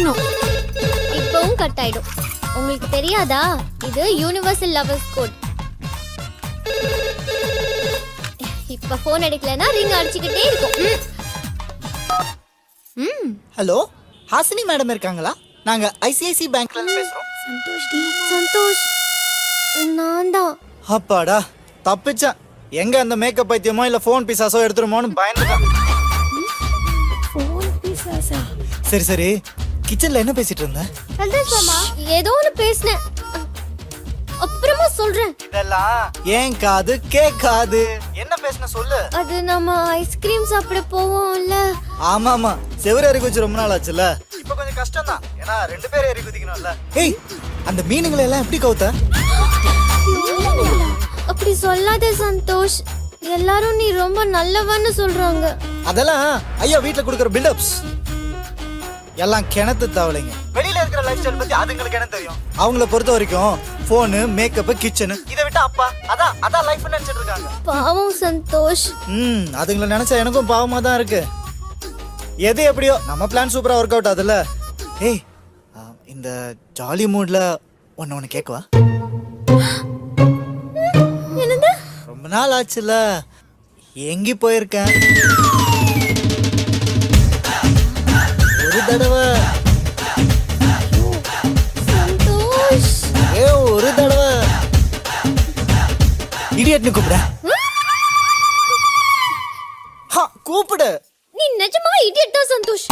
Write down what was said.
ஆகணும். இப்பவும் கட் ஆயிடும். உங்களுக்கு தெரியாதா, இது யூனிவர்சல் லவர்ஸ் கோட். இப்ப போன் எடுக்கலனா ரிங் அடிச்சிட்டே இருக்கும். ஹலோ, ஹாசினி மேடம் இருக்காங்களா? நாங்க ஐசிஐசி பேங்க்ல இருந்து பேசுறோம். சந்தோஷ், நான் தான். அப்பாடா, தப்பிச்சேன். எங்க அந்த மேக்கப் பைத்தியமோ இல்ல போன் பிசாசோ எடுத்துருமோன்னு பயந்துட்டேன். சரி சரி, கிச்சன்ல என்ன பேசிட்டு இருந்த? ஏதோ ஒன்னு பேசினேன், அப்புறமா சொல்றேன். இதெல்லாம் ஏன் காது கேட்காது. என்ன பேசின சொல்லு. அது நம்ம ஐஸ்கிரீம் சாப்பிட போவோம்ல. ஆமா ஆமா, செவரு ஏறி குதிச்சு ரொம்ப நாள் ஆச்சுல. இப்ப கொஞ்சம் கஷ்டம் தான், ஏன்னா 2 பேரும் ஏறி குதிக்கணும்ல. ஏய், அந்த மீனுங்களை எல்லாம் எப்படி கவுத்த? அப்படி சொல்லாதே சந்தோஷ், எல்லாரும் நீ ரொம்ப நல்லவன்னு சொல்றாங்க. அதெல்லாம் ஐயா வீட்ல கொடுக்குற பில்டப்ஸ். எல்லாம் கிணத்து தவளைங்க. வெளியில இருக்கிற லைஃப் ஸ்டைல் பத்தி அதுங்களுக்கு என்ன தெரியும்? அவங்கள பொறுத்த வரைக்கும் போனு, மேக்கப், கிச்சனு இதை விட்டு அப்பா அதான் லைஃப் நினைச்சிட்டு இருக்காங்க. பாவம் சந்தோஷ். அதுங்களை நினைச்சா எனக்கும் பாவமா தான் இருக்கு. எது எப்படியோ நம்ம பிளான் சூப்பரா ஒர்க் அவுட் ஆகுதுல்ல. ஏய், இந்த ஜாலி மூட்ல ஒன்னு கேட்கவா? என்னது? ரொம்ப நாள் ஆச்சுல, எங்கி போயிருக்கேன் ஒரு தடவை. சந்தோஷ், ஒரு தடவை இடியட்னு கூப்பிட. கூப்பிடு. நீ நிஜமா இடியட் தான் சந்தோஷ்.